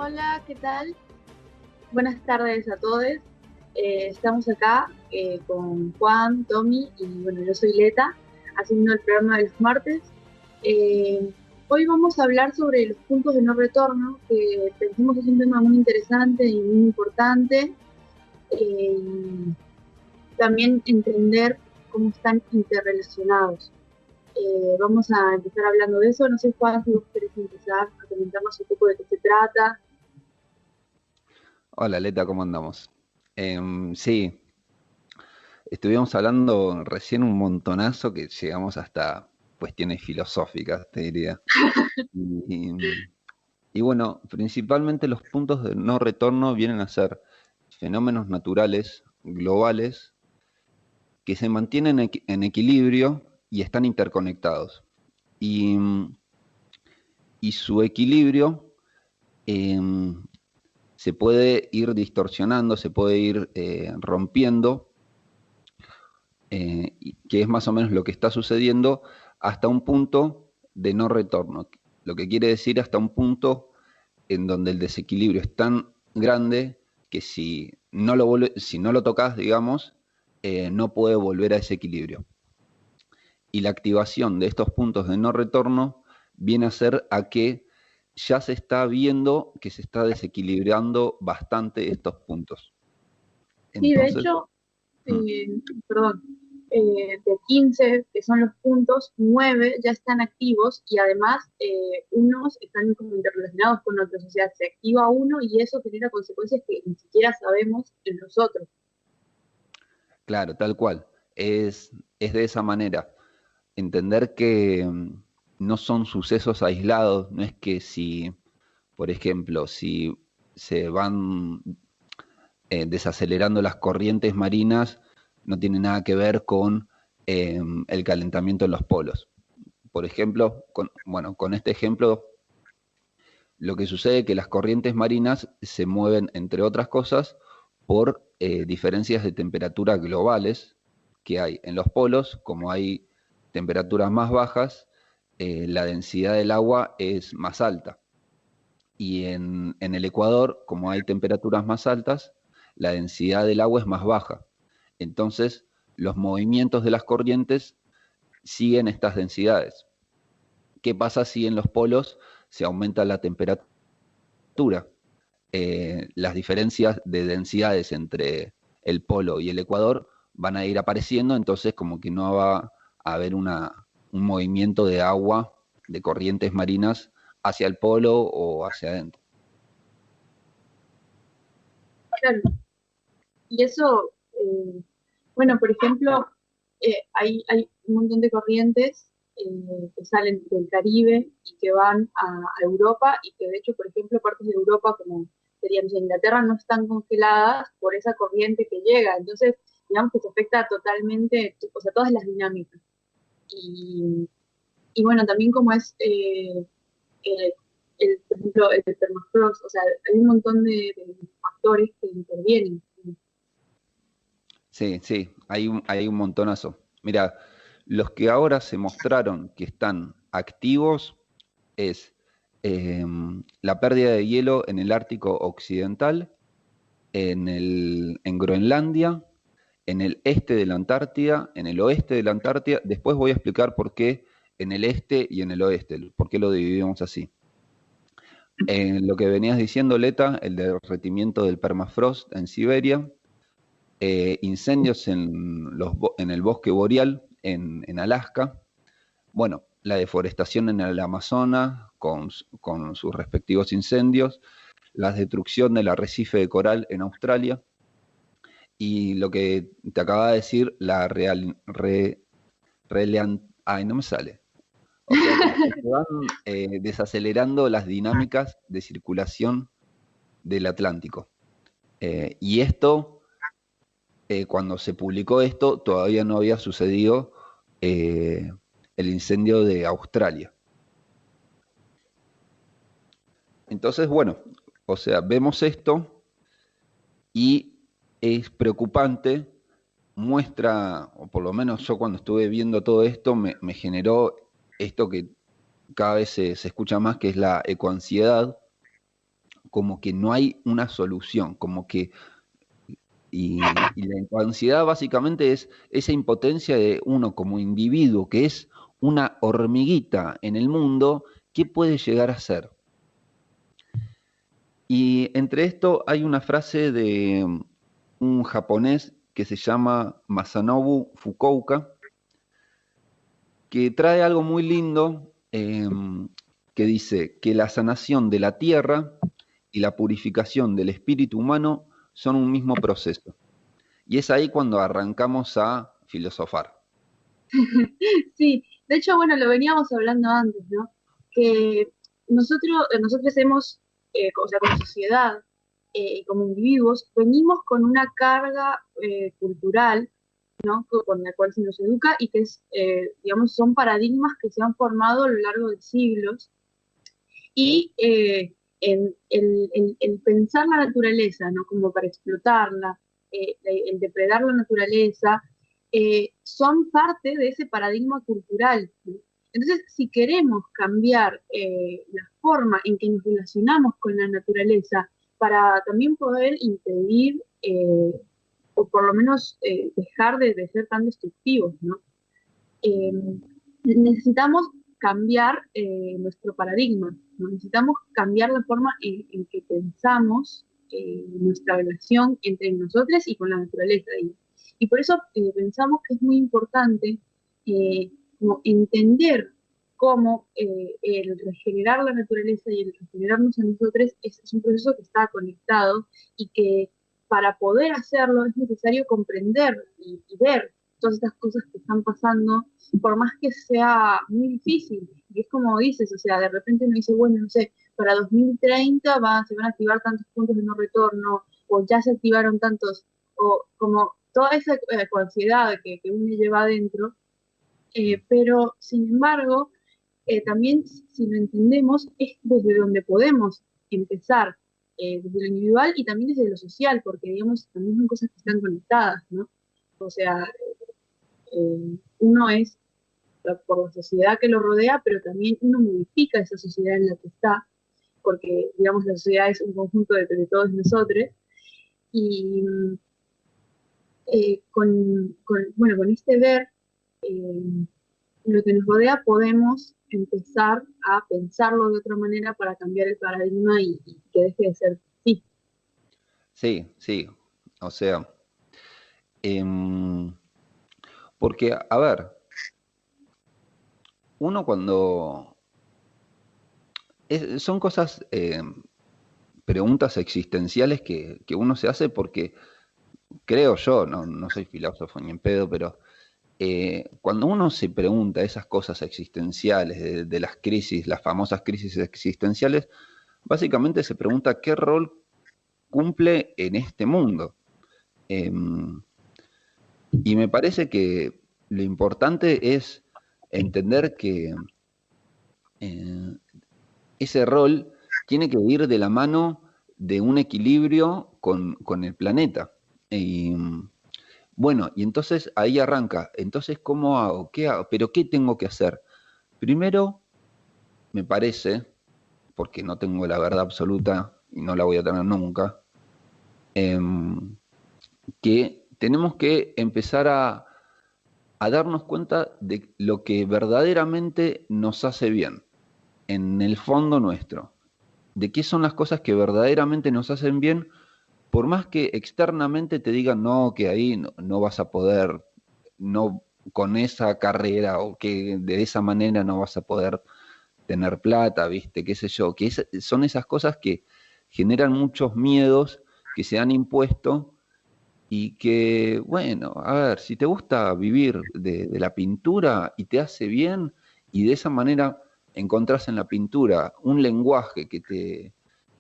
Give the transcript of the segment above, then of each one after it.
Hola, ¿qué tal? Buenas tardes a todos. Estamos acá con Juan, Tommy y bueno, yo soy Leta, haciendo el programa de los martes. Eh, Hoy vamos a hablar sobre los puntos de no retorno, que pensamos que es un tema muy interesante y muy importante. Y también entender cómo están interrelacionados. Vamos a empezar hablando de eso. No sé, Juan, si vos querés empezar a comentarnos un poco de qué se trata. Hola, Leta, ¿cómo andamos? Sí, estuvimos hablando recién un montonazo que llegamos hasta cuestiones filosóficas, te diría. Y, y bueno, principalmente los puntos de no retorno vienen a ser fenómenos naturales, globales, que se mantienen en equilibrio y están interconectados. Y, y su equilibrio em, se puede ir distorsionando, se puede ir rompiendo, que es más o menos lo que está sucediendo hasta un punto de no retorno. Lo que quiere decir hasta un punto en donde el desequilibrio es tan grande que si no lo tocas, digamos, no puede volver a ese equilibrio. Y la activación de estos puntos de no retorno viene a ser a que ya se está viendo que se está desequilibrando bastante estos puntos. Sí, de Entonces, hecho, mm, eh, perdón, de 15 que son los puntos, 9 ya están activos y además unos están como interrelacionados con otros, o sea, se activa uno y eso genera consecuencias que ni siquiera sabemos en los otros. claro, tal cual. Es de esa manera. Entender que no son sucesos aislados, no es que si, por ejemplo, si se van desacelerando las corrientes marinas, no tiene nada que ver con el calentamiento en los polos. Por ejemplo, bueno, con este ejemplo, lo que sucede es que las corrientes marinas se mueven, entre otras cosas, por diferencias de temperatura globales que hay en los polos. Como hay temperaturas más bajas, la densidad del agua es más alta. Y en el Ecuador, como hay temperaturas más altas, la densidad del agua es más baja. Entonces, los movimientos de las corrientes siguen estas densidades. ¿Qué pasa si en los polos se aumenta la temperatura? Las diferencias de densidades entre el polo y el ecuador van a ir apareciendo, entonces como que no va a haber un movimiento de agua, de corrientes marinas hacia el polo o hacia adentro. Claro, y eso, bueno, por ejemplo, hay un montón de corrientes que salen del Caribe y que van a Europa y que de hecho, por ejemplo, partes de Europa como serían Inglaterra no están congeladas por esa corriente que llega. Entonces, digamos que se afecta totalmente, o sea, todas las dinámicas. Y, y bueno, también como es, por ejemplo, el permafrost, o sea, hay un montón de factores que intervienen. Sí, sí, hay un montonazo. Mira, los que ahora se mostraron que están activos es la pérdida de hielo en el Ártico Occidental, en Groenlandia, en el este de la Antártida, en el oeste de la Antártida. Después voy a explicar por qué en el este y en el oeste, por qué lo dividimos así. En lo que venías diciendo, Leta, el derretimiento del permafrost en Siberia, incendios en el bosque boreal en Alaska, bueno, la deforestación en el Amazonas con sus respectivos incendios, la destrucción del arrecife de coral en Australia y lo que te acaba de decir, ay, no me sale. O sea, como que se van desacelerando las dinámicas de circulación del Atlántico. Y esto, cuando se publicó esto, todavía no había sucedido eh, el incendio de Australia. Entonces, bueno, o sea, vemos esto y es preocupante, muestra, o por lo menos yo cuando estuve viendo todo esto, me generó esto que cada vez se escucha más, que es la ecoansiedad, como que no hay una solución, como que y la ansiedad básicamente es esa impotencia de uno como individuo, que es una hormiguita en el mundo, ¿qué puede llegar a ser? Y entre esto hay una frase de un japonés que se llama Masanobu Fukuoka, que trae algo muy lindo, que dice que la sanación de la tierra y la purificación del espíritu humano son un mismo proceso. Y es ahí cuando arrancamos a filosofar. Sí, de hecho, bueno, lo veníamos hablando antes, ¿no? Que nosotros hemos, o sea, como sociedad y como individuos, venimos con una carga cultural, ¿no? Con la cual se nos educa y que es, digamos, son paradigmas que se han formado a lo largo de siglos y en el pensar la naturaleza, ¿no? Como para explotarla, el depredar la naturaleza, son parte de ese paradigma cultural, ¿no? Entonces, si queremos cambiar la forma en que nos relacionamos con la naturaleza para también poder impedir o por lo menos dejar de ser tan destructivos, ¿no? eh, necesitamos cambiar nuestro paradigma, ¿no? Necesitamos cambiar la forma en que pensamos nuestra relación entre nosotros y con la naturaleza. Y por eso pensamos que es muy importante como entender cómo el regenerar la naturaleza y el regenerarnos a nosotros es un proceso que está conectado y que para poder hacerlo es necesario comprender y ver todas estas cosas que están pasando, por más que sea muy difícil. Y es como dices, o sea, de repente uno dice, bueno, no sé, para 2030 se van a activar tantos puntos de no retorno, o ya se activaron tantos, o como toda esa ansiedad que uno lleva adentro, pero sin embargo, también si lo entendemos, es desde donde podemos empezar, desde lo individual y también desde lo social, porque digamos, también son cosas que están conectadas, ¿no? O sea, uno es por la sociedad que lo rodea, pero también uno modifica esa sociedad en la que está, porque digamos la sociedad es un conjunto de todos nosotros, y bueno, con este ver lo que nos rodea podemos empezar a pensarlo de otra manera para cambiar el paradigma y que deje de ser así. Sí, sí. O sea, em, porque, a ver, uno cuando... son cosas, preguntas existenciales que uno se hace porque, creo yo, no soy filósofo ni en pedo, pero cuando uno se pregunta esas cosas existenciales de las crisis, las famosas crisis existenciales, básicamente se pregunta qué rol cumple en este mundo. Em, y me parece que lo importante es entender que eh, ese rol tiene que ir de la mano de un equilibrio con el planeta. Y bueno, y entonces ahí arranca. Entonces, ¿cómo hago? ¿Qué hago? ¿Pero qué tengo que hacer? Primero, me parece, porque no tengo la verdad absoluta y no la voy a tener nunca, em, que tenemos que empezar a darnos cuenta de lo que verdaderamente nos hace bien, en el fondo nuestro, de qué son las cosas que verdaderamente nos hacen bien, por más que externamente te digan no, que ahí no vas a poder, no con esa carrera o que de esa manera no vas a poder tener plata, viste, qué sé yo, que son esas cosas que generan muchos miedos que se han impuesto y que, bueno, a ver, si te gusta vivir de la pintura y te hace bien y de esa manera encontrás en la pintura un lenguaje que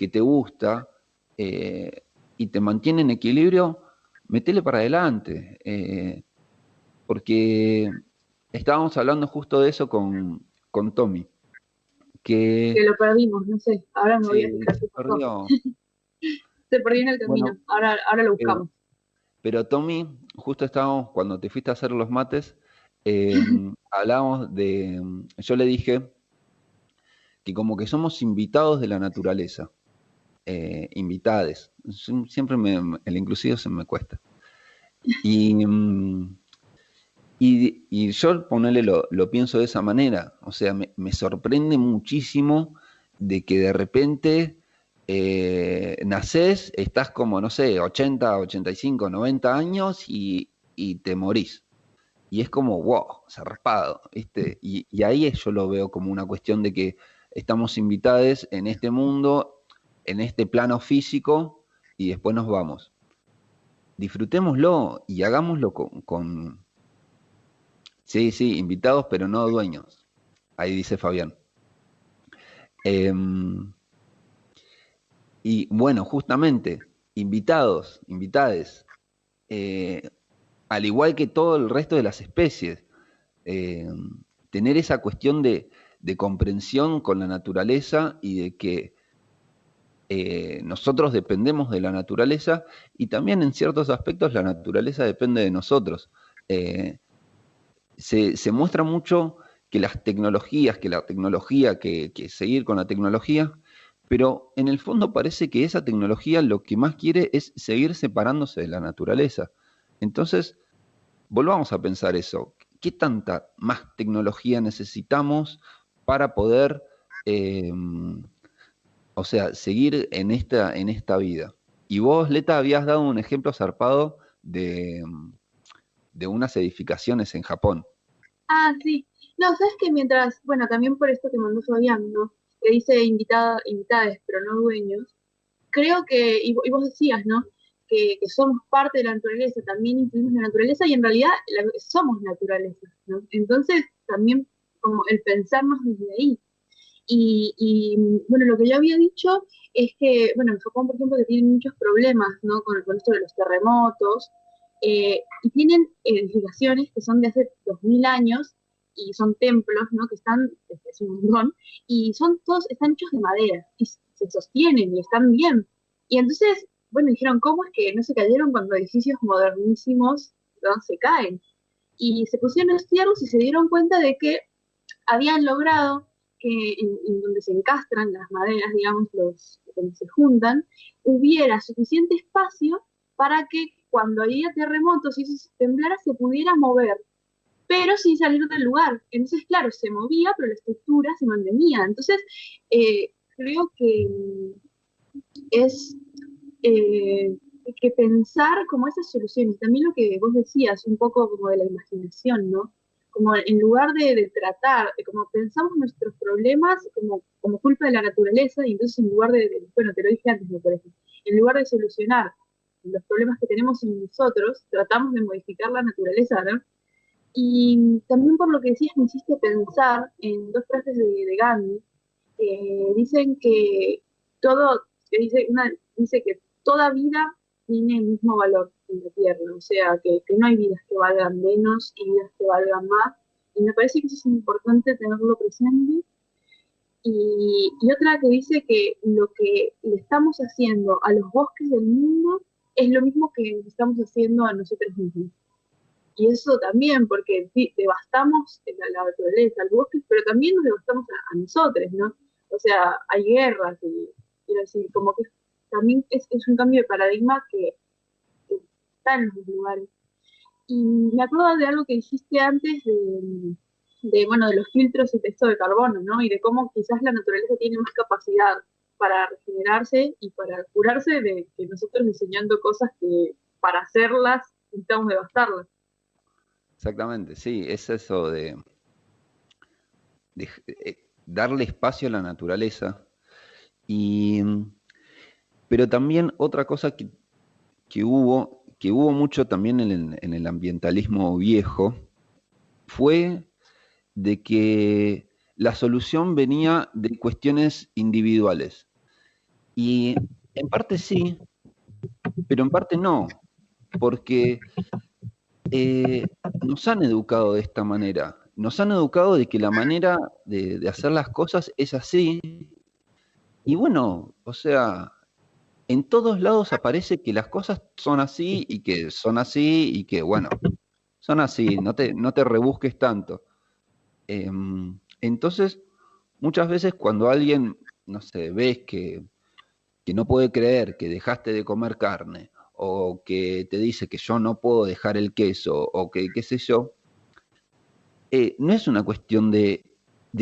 te gusta eh, y te mantiene en equilibrio, metele para adelante. Porque estábamos hablando justo de eso con Tommy, Que que lo perdimos, no sé, ahora me voy a se fijar qué pasó. perdió. Se perdió en el camino, Bueno, ahora lo pero buscamos. Pero Tommy, justo estábamos, cuando te fuiste a hacer los mates, hablábamos yo le dije que como que somos invitados de la naturaleza. invitades. Siempre el inclusivo se me cuesta. Y, y yo ponerle lo pienso de esa manera. O sea, me sorprende muchísimo de que de repente nacés, estás como, no sé, 80, 85, 90 años y te morís. Y es como, wow, zarpado, ¿viste? Y ahí yo lo veo como una cuestión de que estamos invitados en este mundo, en este plano físico, y después nos vamos. Disfrutémoslo y hagámoslo sí, sí, invitados, pero no dueños. Ahí dice Fabián. Y bueno, justamente, invitades, eh, al igual que todo el resto de las especies, eh, tener esa cuestión de comprensión con la naturaleza y de que nosotros dependemos de la naturaleza y también en ciertos aspectos la naturaleza depende de nosotros. Eh, se muestra mucho que las tecnologías, que seguir con la tecnología, pero en el fondo parece que esa tecnología lo que más quiere es seguir separándose de la naturaleza. Entonces, volvamos a pensar eso. ¿Qué tanta más tecnología necesitamos para poder, eh, o sea, seguir en esta vida? Y vos, Leta, habías dado un ejemplo zarpado de unas edificaciones en Japón. Ah, sí. No, sabes que mientras, bueno, también por esto que mandó Fabián, ¿no? Que dice invitades, pero no dueños. Creo que, y vos decías, ¿no? Que somos parte de la naturaleza, también incluimos la naturaleza y en realidad somos naturaleza, ¿no? Entonces, también como el pensarnos desde ahí. Bueno, lo que yo había dicho es que, bueno, en Japón, por ejemplo, que tienen muchos problemas, ¿no? Con esto de los terremotos, y tienen edificaciones que son de hace 2000 años y son templos, ¿no? Que están, es un montón, y son todos, están hechos de madera y se sostienen y están bien. Y entonces, bueno, dijeron, ¿cómo es que no se cayeron cuando edificios modernísimos, ¿no? Se caen? Y se pusieron a estudiarlos y se dieron cuenta de que habían logrado que en donde se encastran las maderas, digamos, donde se juntan, hubiera suficiente espacio para que cuando había terremotos y eso se temblara se pudiera mover, pero sin salir del lugar. Entonces, claro, se movía, pero la estructura se mantenía. Entonces, creo que es que pensar como esas soluciones, también lo que vos decías, un poco como de la imaginación, ¿no? Como en lugar de tratar, como pensamos nuestros problemas como culpa de la naturaleza, y entonces en lugar bueno, te lo dije antes, me parece, en lugar de solucionar los problemas que tenemos en nosotros, tratamos de modificar la naturaleza, ¿no? Y también por lo que decías me hiciste pensar en dos frases de Gandhi, que dicen que todo, dice que toda vida tiene el mismo valor en la Tierra, o sea, que no hay vidas que valgan menos y vidas que valgan más, y me parece que eso es importante tenerlo presente. Y otra que dice que lo que le estamos haciendo a los bosques del mundo es lo mismo que nos estamos haciendo a nosotros mismos. Y eso también, porque sí, devastamos la naturaleza, el bosque, pero también nos devastamos a nosotros, ¿no? O sea, hay guerras, y quiero decir, como que también es un cambio de paradigma que está en los lugares. Y me acuerdo de algo que dijiste antes bueno, de los filtros y texto de carbono, ¿no? Y de cómo quizás la naturaleza tiene más capacidad para regenerarse y para curarse de que nosotros diseñando cosas que para hacerlas necesitamos devastarlas. Exactamente, sí, es eso de darle espacio a la naturaleza. Y, pero también otra cosa que hubo mucho también en el ambientalismo viejo, fue de que la solución venía de cuestiones individuales. Y en parte sí, pero en parte no, porque nos han educado de esta manera. Nos han educado de que la manera de hacer las cosas es así. Y bueno, o sea, en todos lados aparece que las cosas son así y que son así y que, bueno, son así, no te rebusques tanto. Entonces, muchas veces cuando alguien, no sé, ves que que no puede creer que dejaste de comer carne, o que te dice que yo no puedo dejar el queso, o que qué sé yo, no es una cuestión de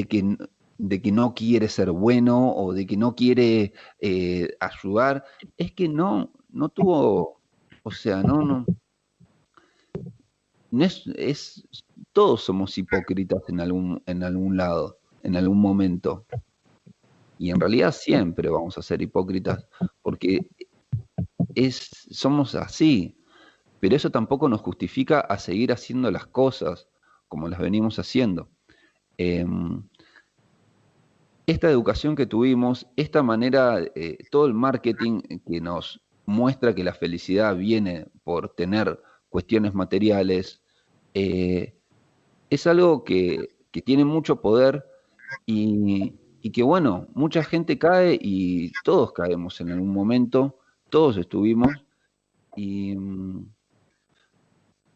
que, de que no quiere ser bueno o de que no quiere ayudar, es que no tuvo, o sea, no todos somos hipócritas en algún lado, en algún momento. Y en realidad siempre vamos a ser hipócritas, porque somos así, pero eso tampoco nos justifica a seguir haciendo las cosas como las venimos haciendo. Esta educación que tuvimos, esta manera, todo el marketing que nos muestra que la felicidad viene por tener cuestiones materiales, eh, es algo que tiene mucho poder y que bueno, mucha gente cae y todos caemos en algún momento, todos estuvimos y,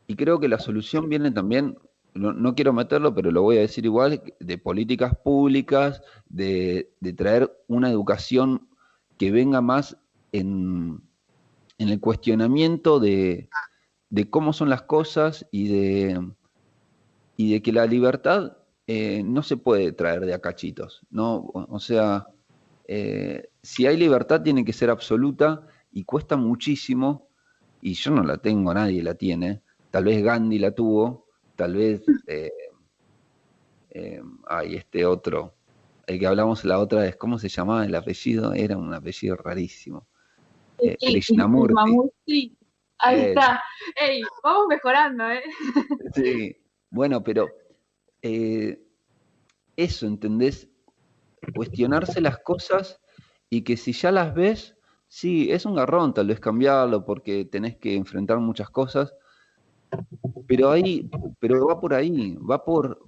y creo que la solución viene también, no quiero meterlo, pero lo voy a decir igual, de políticas públicas, de traer una educación que venga más en el cuestionamiento de cómo son las cosas y de que la libertad no se puede traer de a cachitos, ¿no? O sea, si hay libertad tiene que ser absoluta y cuesta muchísimo, y yo no la tengo, nadie la tiene. Tal vez Gandhi la tuvo, tal vez hay este otro, el que hablamos la otra vez, ¿cómo se llamaba el apellido? Era un apellido rarísimo. Y Krishnamurti. Mamutri, ahí Es, está. Ey, vamos mejorando, ¿eh? sí. Bueno, pero eh, eso, ¿entendés? Cuestionarse las cosas y que si ya las ves, sí, es un garrón tal vez cambiarlo porque tenés que enfrentar muchas cosas, pero pero va por ahí, va por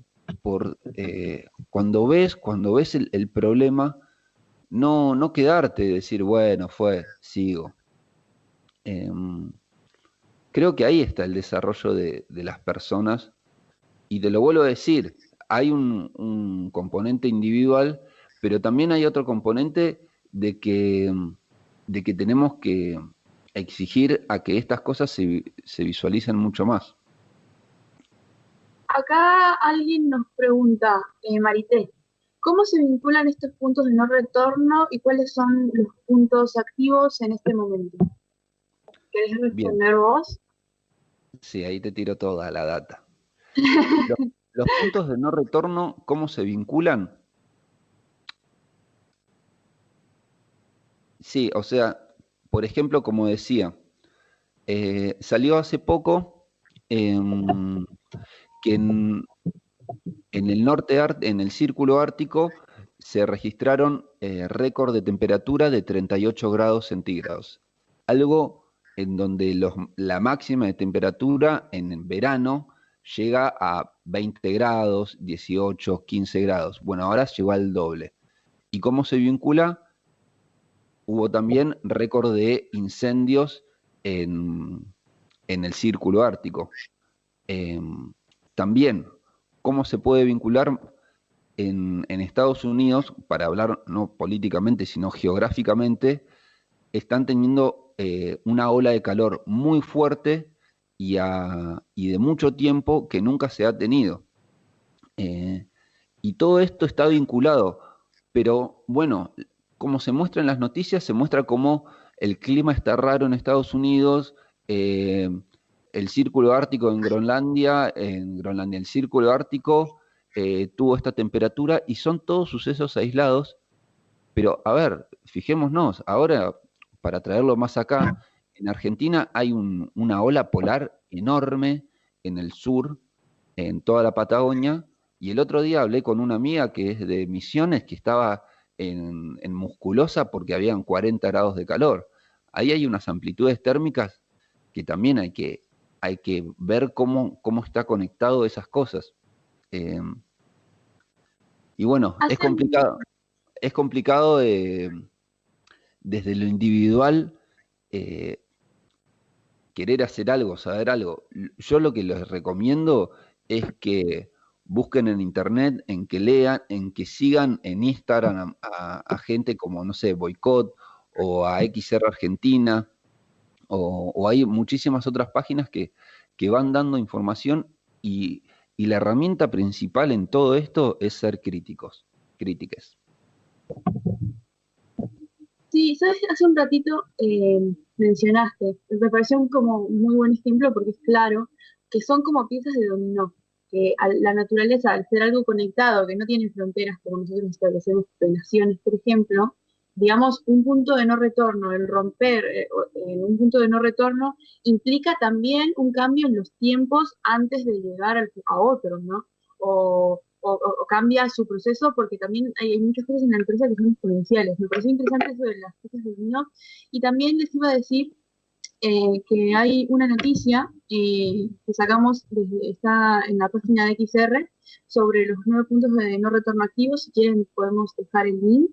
cuando ves el problema, no quedarte y decir, bueno, sigo. Em, Creo que ahí está el desarrollo de las personas y te lo vuelvo a decir, hay un componente individual, pero también hay otro componente de que tenemos que exigir a que estas cosas se visualicen mucho más. Acá alguien nos pregunta, Marité, ¿cómo se vinculan estos puntos de no retorno y cuáles son los puntos activos en este momento? ¿Querés Bien, responder vos? sí, ahí te tiro toda la data. Los, los puntos de no retorno, ¿cómo se vinculan? Sí, o sea, por ejemplo, como decía, salió hace poco em, que en el en el círculo ártico, se registraron récord de temperatura de 38 grados centígrados. Algo en donde la máxima de temperatura en verano llega a 20 grados, 18, 15 grados. Bueno, ahora llegó al doble. ¿Y cómo se vincula? Hubo también récord de incendios en, en el círculo ártico. Eh, También, ¿cómo se puede vincular en Estados Unidos, para hablar no políticamente, sino geográficamente, están teniendo una ola de calor muy fuerte y de mucho tiempo que nunca se ha tenido? Eh, y todo esto está vinculado, pero bueno, como se muestra en las noticias, se muestra cómo el clima está raro en Estados Unidos, eh, el círculo ártico en Groenlandia el círculo ártico tuvo esta temperatura y son todos sucesos aislados, pero a ver, fijémonos, ahora para traerlo más acá, en Argentina hay una ola polar enorme en el sur, en toda la Patagonia, y el otro día hablé con una amiga que es de Misiones, que estaba en Musculosa porque habían 40 grados de calor. Ahí hay unas amplitudes térmicas que también hay que ver cómo está conectado esas cosas. Eh, y bueno, Hacen, es complicado desde lo individual eh, querer hacer algo, saber algo. Yo lo que les recomiendo es que busquen en internet, en que lean, en que sigan en Instagram a gente como, no sé, Boicot o a XR Argentina, o hay muchísimas otras páginas que van dando información y la herramienta principal en todo esto es ser crítiques. Sí, sabes, hace un ratito mencionaste, me pareció como un muy buen ejemplo porque es claro que son como piezas de dominó, que la naturaleza, al ser algo conectado, que no tiene fronteras como nosotros establecemos en naciones, por ejemplo, digamos, un punto de no retorno, el romper en un punto de no retorno implica también un cambio en los tiempos antes de llegar a otro, ¿no? O cambia su proceso porque también hay muchas cosas en la empresa que son exponenciales. Me pareció interesante eso de las cosas de vino. Y también les iba a decir que hay una noticia que sacamos, está en la página de XR, sobre los 9 puntos de no retorno activos. Si quieren podemos dejar el link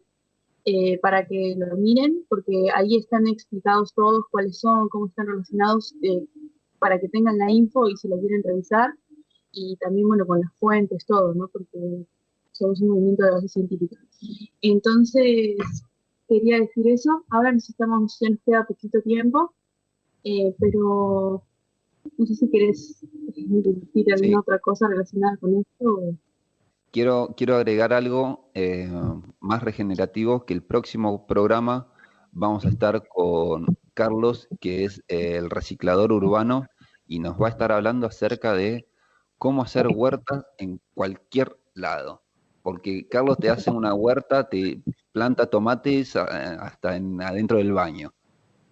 para que lo miren, porque ahí están explicados todos cuáles son, cómo están relacionados, para que tengan la info y si la quieren revisar y también, bueno, con las fuentes, todo, ¿no? Porque somos un movimiento de base científica. Entonces, quería decir eso. Ahora ya nos queda poquito tiempo, pero no sé si querés decir alguna Sí, otra cosa relacionada con esto. quiero agregar algo más regenerativo, que el próximo programa vamos a estar con Carlos, que es el reciclador urbano, y nos va a estar hablando acerca de cómo hacer huertas en cualquier lado. Porque Carlos te hace una huerta, te planta tomates hasta adentro del baño.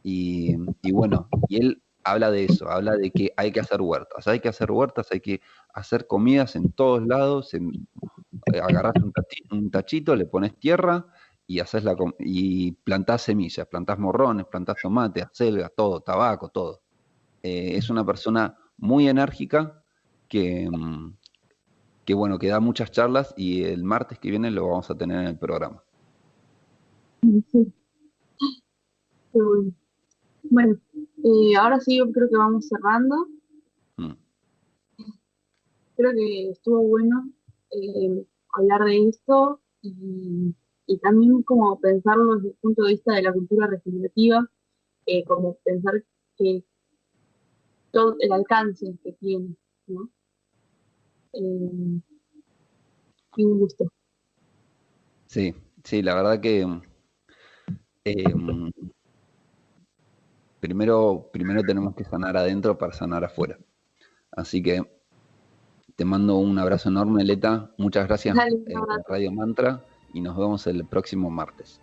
Y bueno, y él habla de eso, habla de que hay que hacer huertas, hay que hacer comidas en todos lados, agarrás un tachito, le pones tierra y y plantás semillas, plantás morrones, plantás tomates, acelgas, todo, tabaco, todo. Es una persona muy enérgica que, que bueno, que da muchas charlas y el martes que viene lo vamos a tener en el programa. Sí, qué bueno. Bueno, ahora sí yo creo que vamos cerrando. Mm. Creo que estuvo bueno hablar de esto y también como pensarlo desde el punto de vista de la cultura regenerativa, como pensar que todo el alcance que tiene, ¿no? Eh, y un gusto. Sí, sí, la verdad que eh, primero tenemos que sanar adentro para sanar afuera. Así que te mando un abrazo enorme, Leta. Muchas gracias, Dale, un abrazo. Radio Mantra, y nos vemos el próximo martes.